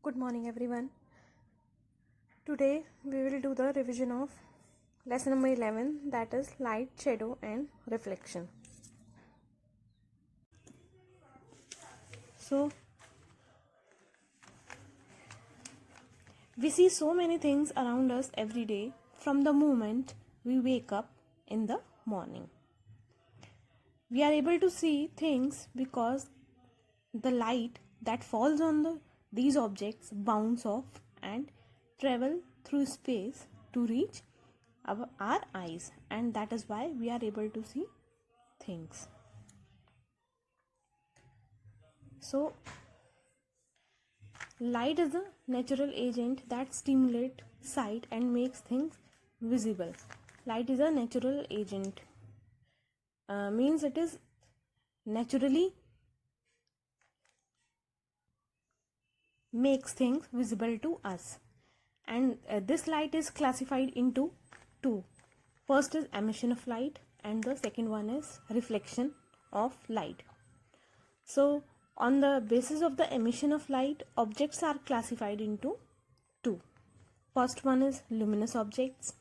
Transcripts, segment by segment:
Good morning, everyone. Today we will do the revision of lesson number 11, that is light, shadow, and reflection. So, we see so many things around us every day from the moment we wake up in the morning. We are able to see things because the light that falls on these objects bounce off and travel through space to reach our eyes, and that is why we are able to see things. So, light is a natural agent that stimulates sight and makes things visible. Light is a natural agent, means it is naturally makes things visible to us. And this light is classified into two. First is emission of light, and the second one is reflection of light. So, on the basis of the emission of light, objects are classified into two. First one is luminous objects,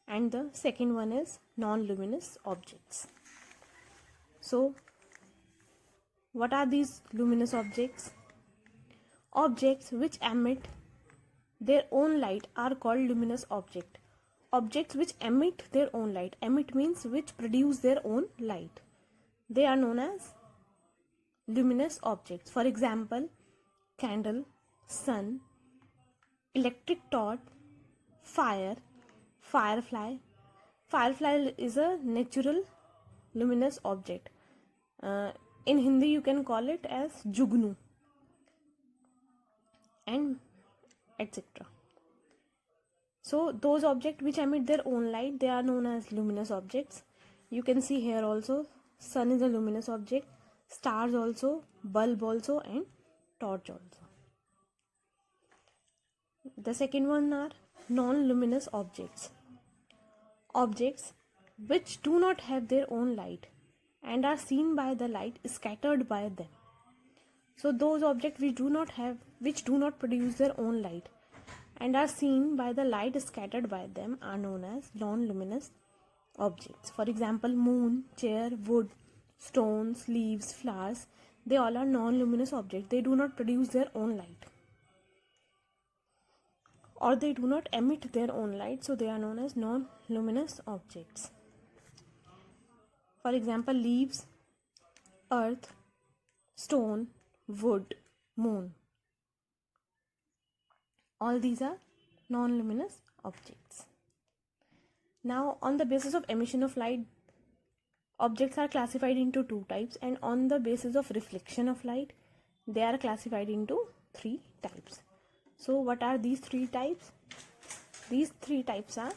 and the second one is non-luminous objects. So, what are these luminous objects? Objects which emit their own light are called luminous objects. Objects which emit their own light. Emit means which produce their own light. They are known as luminous objects. For example, candle, sun, electric torch, fire, firefly. Firefly is a natural luminous object. In Hindi you can call it as jugnu, and etc. So those objects which emit their own light, they are known as luminous objects. You can see here also, sun is a luminous object, stars also, bulb also, and torch also. The second one are non-luminous objects. Objects which do not have their own light and are seen by the light scattered by them. So those objects which do not produce their own light and are seen by the light scattered by them are known as non-luminous objects. For example, moon, chair, wood, stones, leaves, flowers, they all are non-luminous objects. They do not produce their own light, or they do not emit their own light, so they are known as non-luminous objects. For example, leaves, earth, stone, wood, moon. All these are non-luminous objects. Now, on the basis of emission of light, objects are classified into two types, and on the basis of reflection of light, they are classified into three types. So, what are these three types? These three types of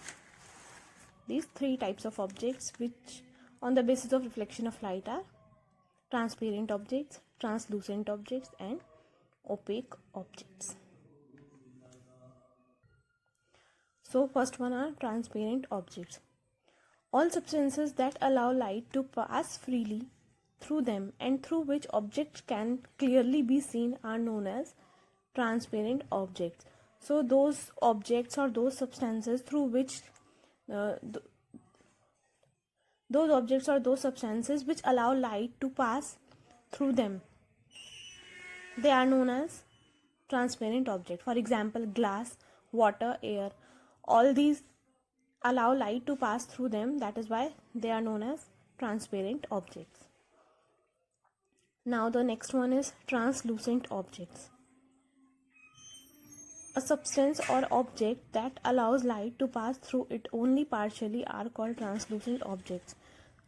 objects which on the basis of reflection of light are transparent objects, translucent objects, and opaque objects. So first one are transparent objects. All substances that allow light to pass freely through them and through which objects can clearly be seen are known as transparent objects. So those objects or those substances through which those objects or those substances which allow light to pass through them, they are known as transparent objects. For example, glass, water, air, all these allow light to pass through them. That is why they are known as transparent objects. Now the next one is translucent objects. A substance or object that allows light to pass through it only partially are called translucent objects.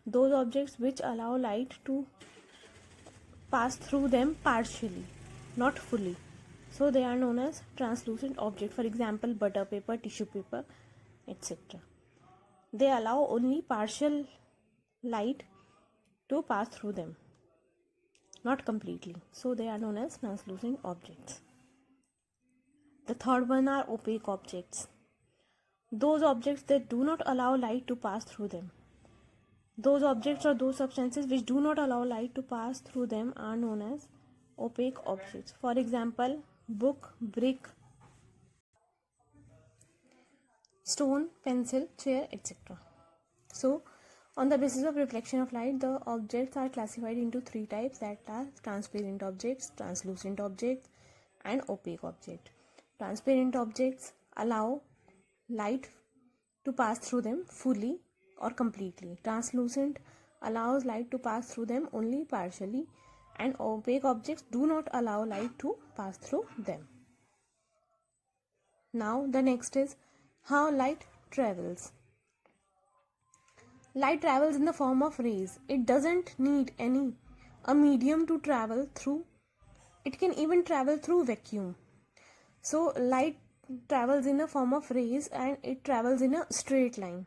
Those objects which allow light to pass through them partially, not fully, so they are known as translucent objects. For example, butter paper, tissue paper, etc. They allow only partial light to pass through them, not completely, so they are known as translucent objects. The third one are opaque objects. Those objects that do not allow light to pass through them. Those objects or those substances which do not allow light to pass through them are known as opaque objects. For example, book, brick, stone, pencil, chair, etc. So, on the basis of reflection of light, the objects are classified into three types, that are transparent objects, translucent objects, and opaque objects. Transparent objects allow light to pass through them fully or completely. Translucent allows light to pass through them only partially, and opaque objects do not allow light to pass through them. Now the next is how light travels. Light travels in the form of rays. It doesn't need a medium to travel through. It can even travel through vacuum. So light travels in a form of rays and it travels in a straight line.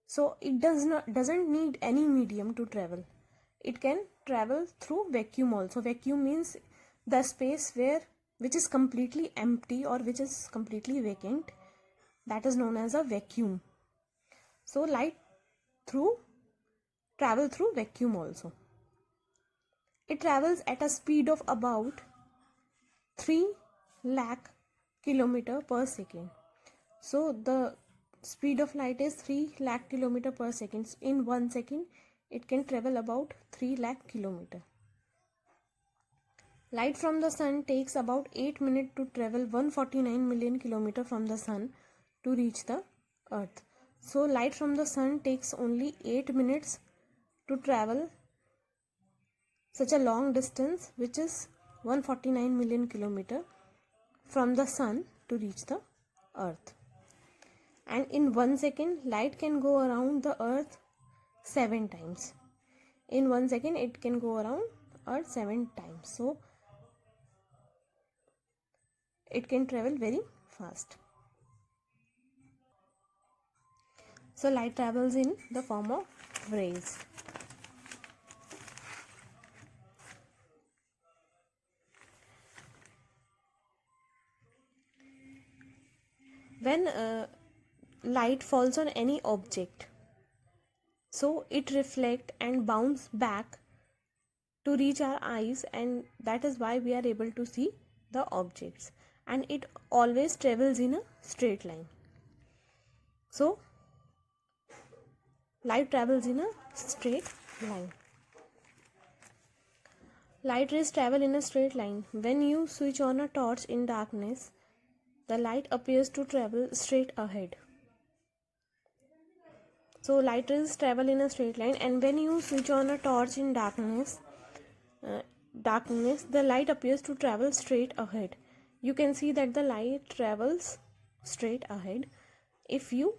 So it doesn't need any medium to travel. It can travel through vacuum also. Vacuum means the space which is completely empty or which is completely vacant. That is known as a vacuum. So light travel through vacuum also. It travels at a speed of about 3 lakh kilometer per second. So the speed of light is 3 lakh kilometer per second. In 1 second it can travel about 3 lakh kilometer. Light from the sun takes about 8 minutes to travel 149 million kilometer from the sun to reach the earth. So light from the sun takes only 8 minutes to travel such a long distance, which is 149 million kilometer from the sun to reach the earth. And in 1 second light can go around the earth 7 times. In 1 second it can go around earth 7 times. So it can travel very fast. So light travels in the form of rays. When light falls on any object, so it reflects and bounce back to reach our eyes, and that is why we are able to see the objects, and it always travels in a straight line. So light travels in a straight line. Light rays travel in a straight line. When you switch on a torch in darkness, the light appears to travel straight ahead. So light rays travel in a straight line, and when you switch on a torch in darkness, the light appears to travel straight ahead. You can see that the light travels straight ahead if you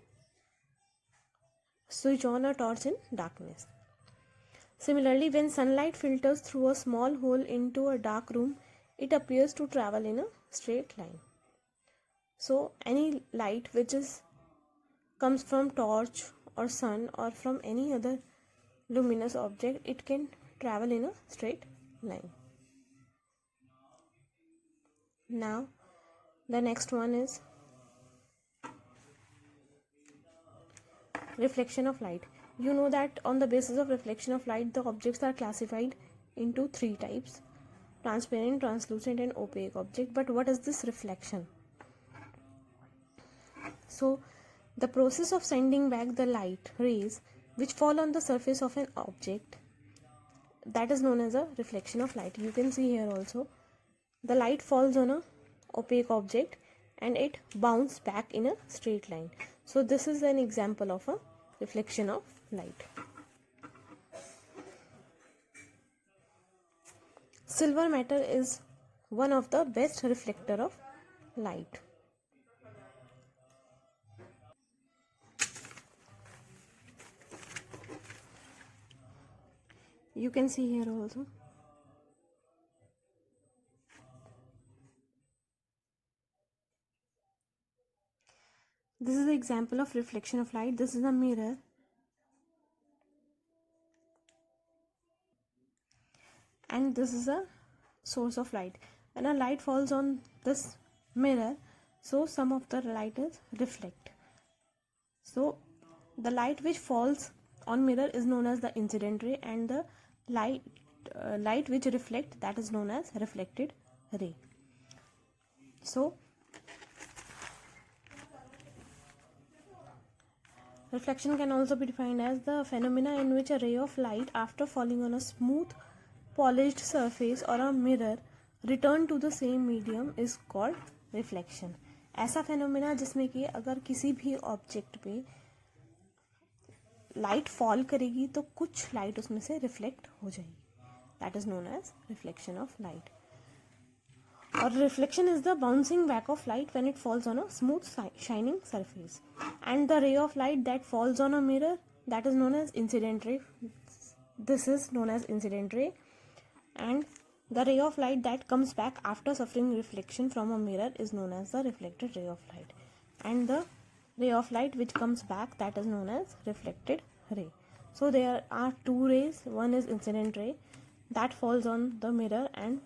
switch on a torch in darkness. Similarly, when sunlight filters through a small hole into a dark room, it appears to travel in a straight line. So any light which comes from torch or sun or from any other luminous object, it can travel in a straight line. Now the next one is reflection of light. You know that on the basis of reflection of light, the objects are classified into three types: transparent, translucent, and opaque object. But what is this reflection? So the process of sending back the light rays which fall on the surface of an object, that is known as a reflection of light. You can see here also the light falls on a opaque object and it bounces back in a straight line. So this is an example of a reflection of light. Silver matter is one of the best reflector of light. You can see here also. This is an example of reflection of light. This is a mirror. And this is a source of light. When a light falls on this mirror, so some of the light is reflect. So the light which falls on mirror is known as the incident ray, and the light which reflect, that is known as reflected ray. So reflection can also be defined as the phenomena in which a ray of light, after falling on a smooth polished surface or a mirror, return to the same medium is called reflection. ऐसा phenomena जिसमें कि अगर किसी भी object पे light fall करेगी तो कुछ लाइट उसमें से रिफ्लेक्ट हो जाएगी, that is known as reflection of light. और reflection is the bouncing back of light when it falls on a smooth shining surface. And the ray of light that falls on a mirror, that is known as incident ray. This is known as incident ray. And the ray of light that comes back after suffering reflection from a mirror is known as the reflected ray of light. And the ray of light which comes back, that is known as reflected ray. So there are two rays. One is incident ray that falls on the mirror, and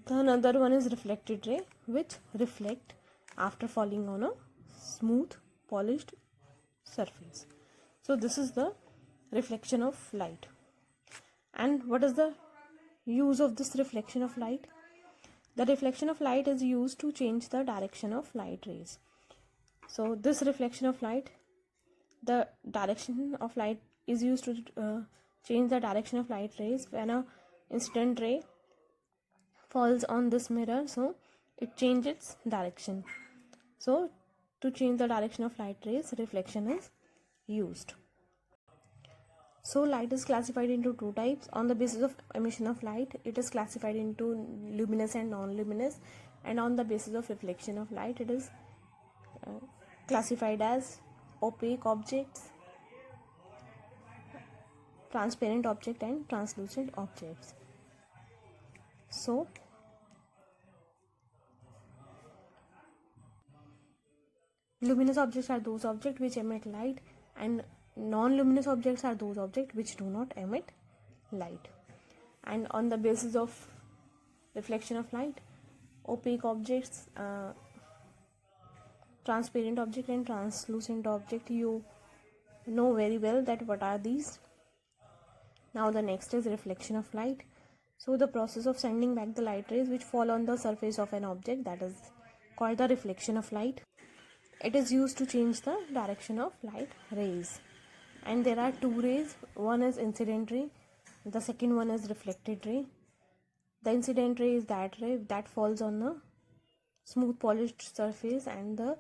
the another one is reflected ray which reflect after falling on a smooth polished surface. So this is the reflection of light. And what is the use of this reflection of light? The reflection of light is used to change the direction of light rays. So this reflection of light, the direction of light is used to change the direction of light rays. When a incident ray falls on this mirror, so it changes its direction. So to change the direction of light rays, reflection is used. So light is classified into two types. On the basis of emission of light, it is classified into luminous and non-luminous, and on the basis of reflection of light, it is classified as opaque objects, transparent object, and translucent objects. So luminous objects are those objects which emit light, and non-luminous objects are those objects which do not emit light. And on the basis of reflection of light, opaque objects, transparent object, and translucent object, you know very well that what are these. Now the next is reflection of light. So the process of sending back the light rays which fall on the surface of an object, that is called the reflection of light. It is used to change the direction of light rays. And there are two rays. One is incident ray, the second one is reflected ray. The incident ray is that ray that falls on a smooth polished surface, and the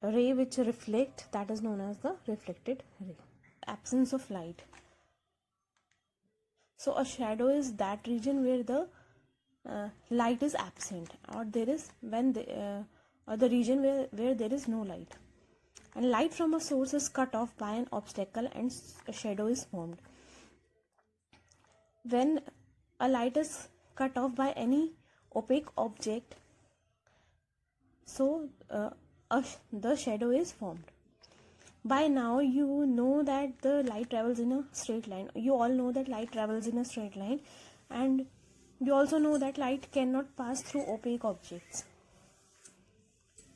ray which reflect, that is known as the reflected ray. Absence of light. So a shadow is that region where the light is absent, or there is when the region where there is no light, and light from a source is cut off by an obstacle and a shadow is formed. When a light is cut off by any opaque object, so the shadow is formed. By now you know that the light travels in a straight line. You all know that light travels in a straight line, and you also know that light cannot pass through opaque objects.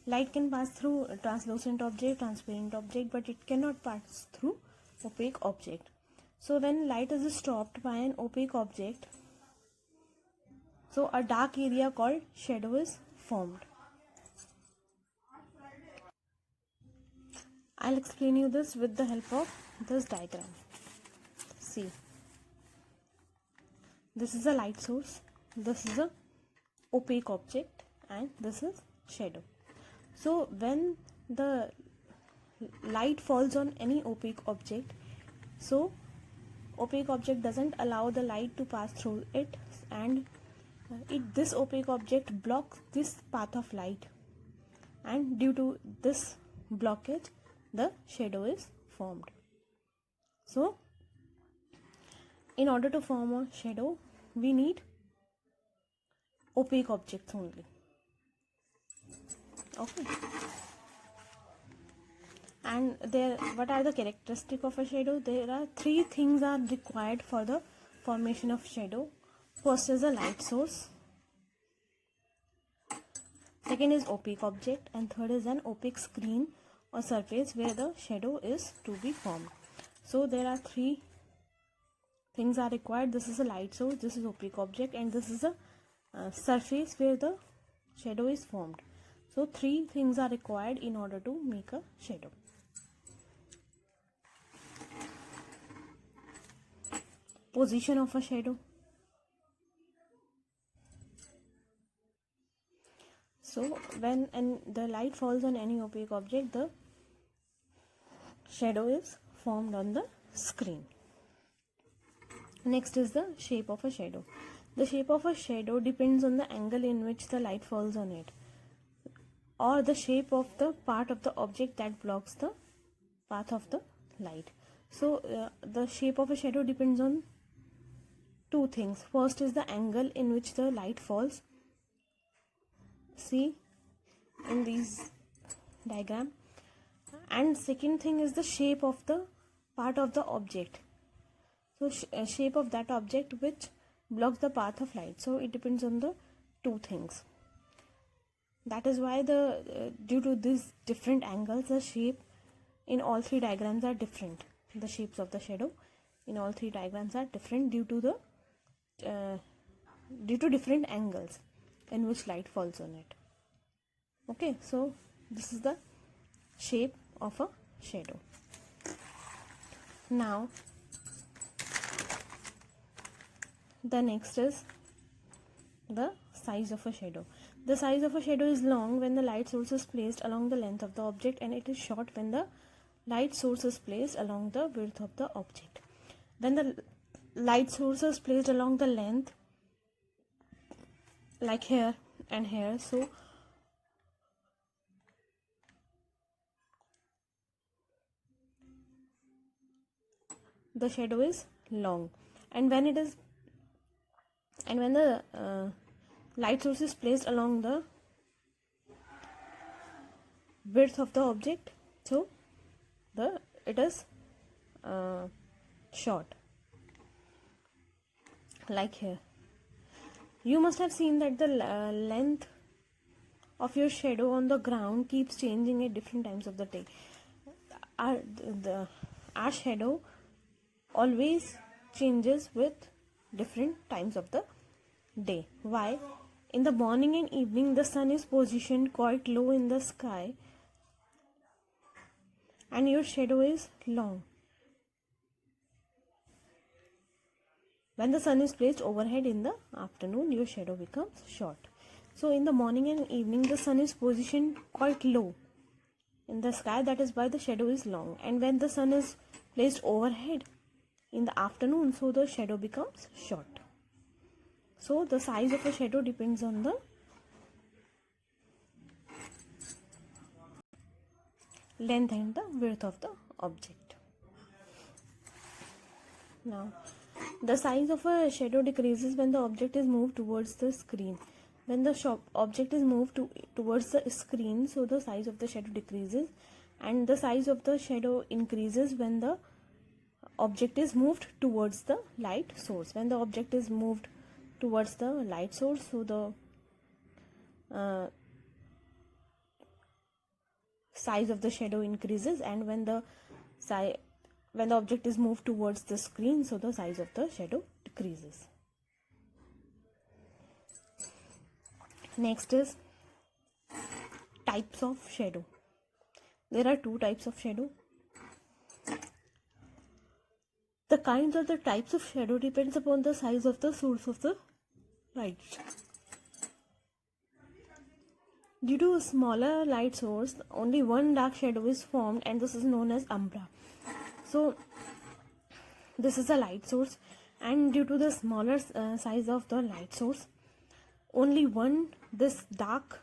Light can pass through a translucent object, transparent object, but it cannot pass through opaque object. So when light is stopped by an opaque object, so a dark area called shadow is formed. I'll explain you this with the help of this diagram. See, this is a light source, this is a opaque object, and this is shadow. So when the light falls on any opaque object, so opaque object doesn't allow the light to pass through it, and this opaque object blocks this path of light, and due to this blockage the shadow is formed. So in order to form a shadow, we need opaque objects only. Okay. And there, what are the characteristics of a shadow? There are three things are required for the formation of shadow. First is a light source, second is opaque object, and third is an opaque screen or surface where the shadow is to be formed. So there are three things are required. This is a light source, this is opaque object, and this is a surface where the shadow is formed. So 3 things are required in order to make a shadow. Position of a shadow. So when the light falls on any opaque object, the shadow is formed on the screen. Next is the shape of a shadow. The shape of a shadow depends on the angle in which the light falls on it, or the shape of the part of the object that blocks the path of the light. So the shape of a shadow depends on 2 things. First is the angle in which the light falls. See in these diagram. And second thing is the shape of the part of the object. So shape of that object which blocks the path of light. So it depends on the 2 things. That is why due to these different angles, the shape in all 3 diagrams are different. The shapes of the shadow in all 3 diagrams are different due to different angles in which light falls on it. Okay, so this is the shape of a shadow. Now the next is the size of a shadow. The size of a shadow is long when the light source is placed along the length of the object, and it is short when the light source is placed along the width of the object. When the light source is placed along the length, like here and here, so the shadow is long. And when the light source is placed along the width of the object, so it is short, like here. You must have seen that the length of your shadow on the ground keeps changing at different times of the day. Our shadow always changes with different times of the day. Why? In the morning and evening, the sun is positioned quite low in the sky and your shadow is long. When the sun is placed overhead in the afternoon, your shadow becomes short. So in the morning and evening, the sun is positioned quite low in the sky, that is why the shadow is long. And when the sun is placed overhead in the afternoon, so the shadow becomes short. So the size of a shadow depends on the length and the width of the object. Now, the size of a shadow decreases when the object is moved towards the screen. When the object is moved towards the screen, so the size of the shadow decreases, and the size of the shadow increases when the object is moved towards the light source. When the object is moved towards the light source, so the size of the shadow increases, and when the object is moved towards the screen, so the size of the shadow decreases. Next is types of shadow. There are 2 types of shadow. The kinds or the types of shadow depends upon the size of the source of the light. Due to a smaller light source, only one dark shadow is formed, and this is known as umbra. So this is a light source, and due to the smaller size of the light source, only this dark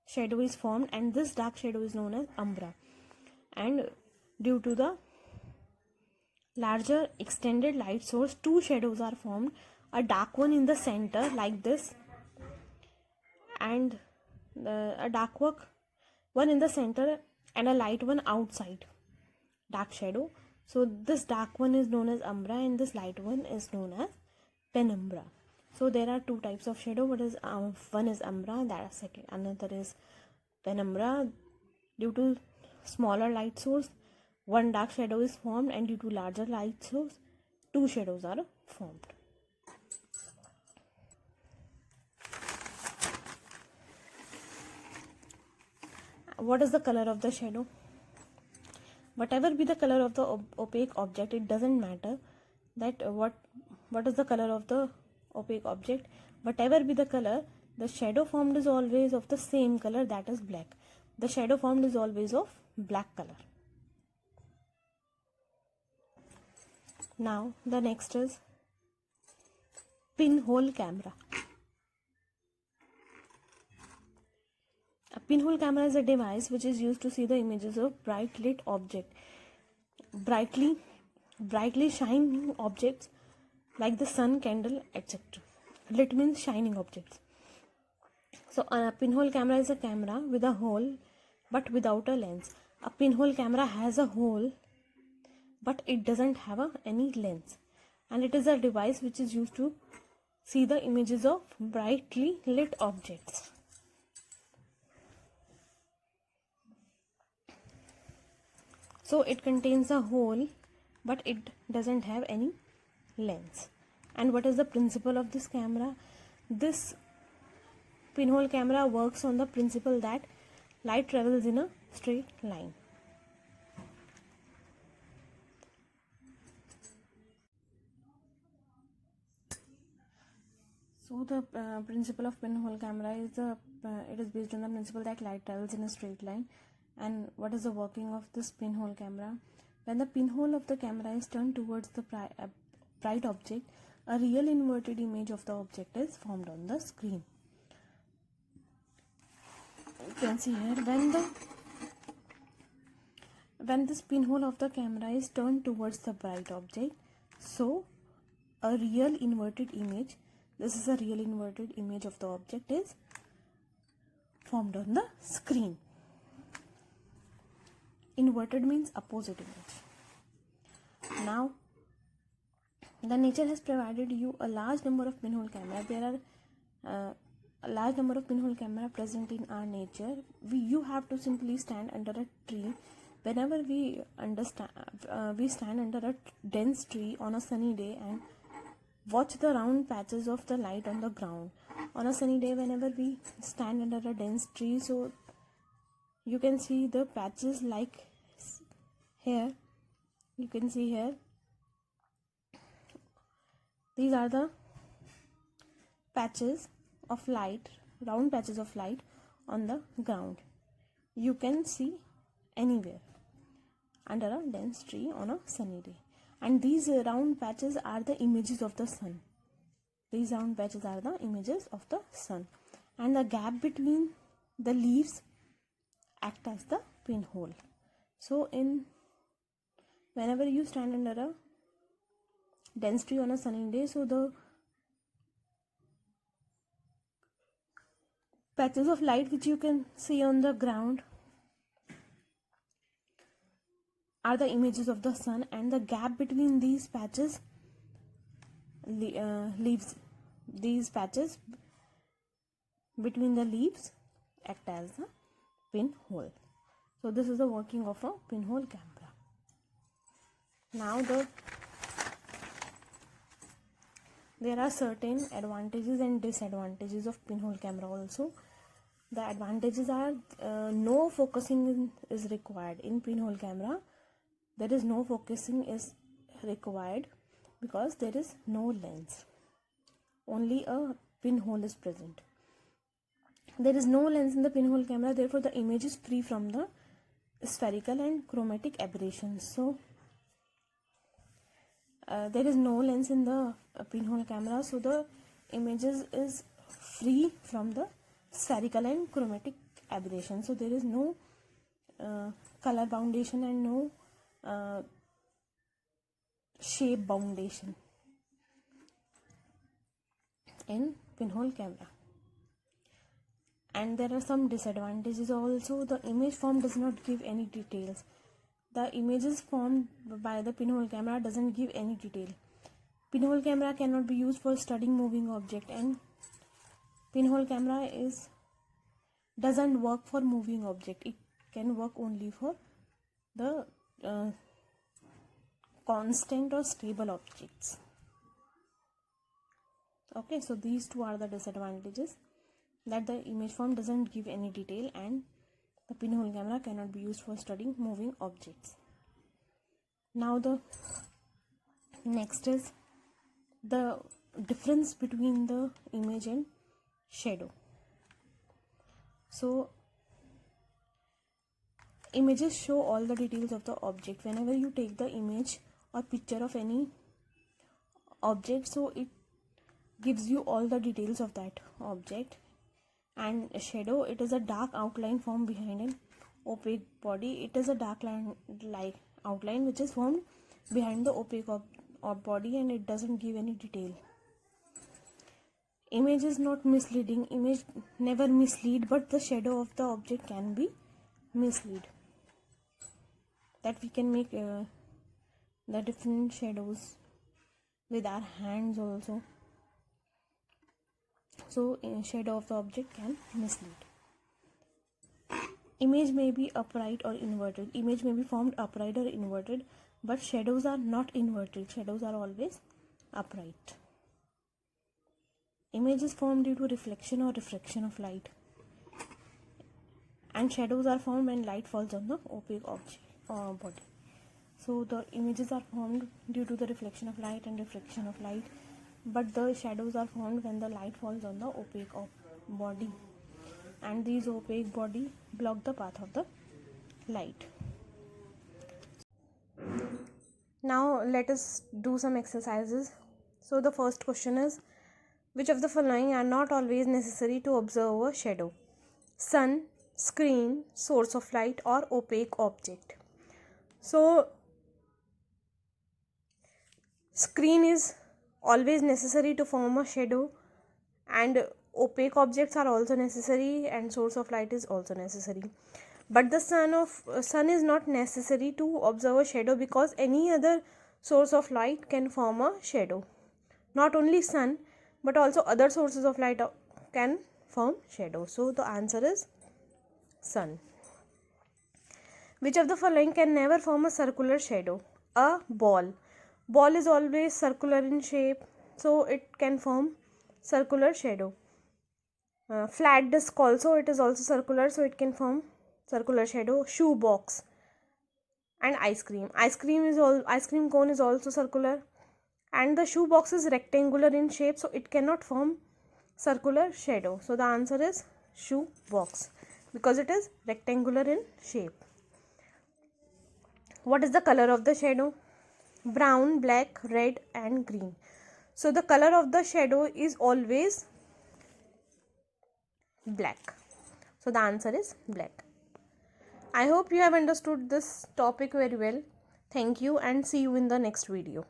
shadow is formed, and this dark shadow is known as umbra. And due to the larger extended light source, 2 shadows are formed, a dark one in the center like this, and a dark one in the center, and a light one outside, dark shadow. So this dark one is known as umbra, and this light one is known as penumbra. So there are 2 types of shadow. One is umbra, another is penumbra. Due to smaller light source, one dark shadow is formed, and due to larger light source, 2 shadows are formed. what is the color of the shadow? Whatever be the color of the opaque object, it doesn't matter that what is the color of the opaque object. Whatever be the color, the shadow formed is always of the same color, that is black. The shadow formed is always of black color. Now the next is pinhole camera. A pinhole camera is a device which is used to see the images of bright lit object, brightly shining objects like the sun, candle, etc. Lit means shining objects. So a pinhole camera is a camera with a hole but without a lens. A pinhole camera has a hole but it doesn't have any lens, and it is a device which is used to see the images of brightly lit objects. So it contains a hole but it doesn't have any lens. And what is the principle of this camera? This pinhole camera works on the principle that light travels in a straight line. So the principle of pinhole camera is it is based on the principle that light travels in a straight line. And what is the working of this pinhole camera? When the pinhole of the camera is turned towards the bright object, a real inverted image of the object is formed on the screen. You can see here, when this pinhole of the camera is turned towards the bright object, so a real inverted image, this is a real inverted image of the object, is formed on the screen. Inverted means opposite image. Now, the nature has provided you a large number of pinhole cameras. There are a large number of pinhole cameras present in our nature. You have to simply stand under a tree. Whenever we stand under a dense tree on a sunny day and watch the round patches of the light on the ground. On a sunny day, whenever we stand under a dense tree, so you can see the patches like here. You can see here. These are the patches of light, round patches of light on the ground. You can see anywhere under a dense tree on a sunny day. And these round patches are the images of the sun. These round patches are the images of the sun. And the gap between the leaves act as the pinhole. So whenever you stand under a dense tree on a sunny day, so the patches of light which you can see on the ground are the images of the sun, and the gap between these patches these patches between the leaves act as a pinhole. So this is the working of a pinhole camera. Now there are certain advantages and disadvantages of pinhole camera also. The advantages are no focusing is required. In pinhole camera, there is no focusing is required because there is no lens. Only a pinhole is present. There is no lens in the pinhole camera, therefore the image is free from the spherical and chromatic aberrations. So there is no lens in the pinhole camera, so the images is free from the spherical and chromatic aberration. So there is no color boundation and no shape boundation in pinhole camera. And there are some disadvantages also. The image form does not give any details. The images formed by the pinhole camera doesn't give any detail. Pinhole camera cannot be used for studying moving object, and pinhole camera doesn't work for moving object. It can work only for the constant or stable objects. Okay, so these two are the disadvantages, that the image form doesn't give any detail and the pinhole camera cannot be used for studying moving objects. Now the next is the difference between the image and shadow. So images show all the details of the object. Whenever you take the image or picture of any object, so it gives you all the details of that object. And a shadow, it is a dark outline formed behind an opaque body. It is a dark outline which is formed behind the opaque body, and it doesn't give any detail. Image is not misleading. Image never mislead, but the shadow of the object can be mislead. That we can make the different shadows with our hands also. So shadow of the object can mislead. Image may be upright or inverted. Image may be formed upright or inverted, but shadows are not inverted. Shadows are always upright. Image is formed due to reflection or refraction of light, and shadows are formed when light falls on the opaque object or body. So the images are formed due to the reflection of light and refraction of light, but the shadows are formed when the light falls on the opaque body, and these opaque body block the path of the light. Now let us do some exercises. So the first question is, which of the following are not always necessary to observe a shadow? Sun, screen, source of light, or opaque object. So screen is always necessary to form a shadow, and opaque objects are also necessary, and source of light is also necessary. But the sun is not necessary to observe a shadow, because any other source of light can form a shadow. Not only sun, but also other sources of light can form shadow. So the answer is sun. Which of the following can never form a circular shadow? A ball. Ball is always circular in shape, so it can form circular shadow. Flat disc also, it is also circular, so it can form circular shadow. Shoe box and ice cream. Ice cream cone is also circular, and the shoe box is rectangular in shape, so it cannot form circular shadow. So the answer is shoe box, because it is rectangular in shape. What is the color of the shadow? Brown, black, red, and green. So the color of the shadow is always black. So the answer is black. I hope you have understood this topic very well. Thank you, and see you in the next video.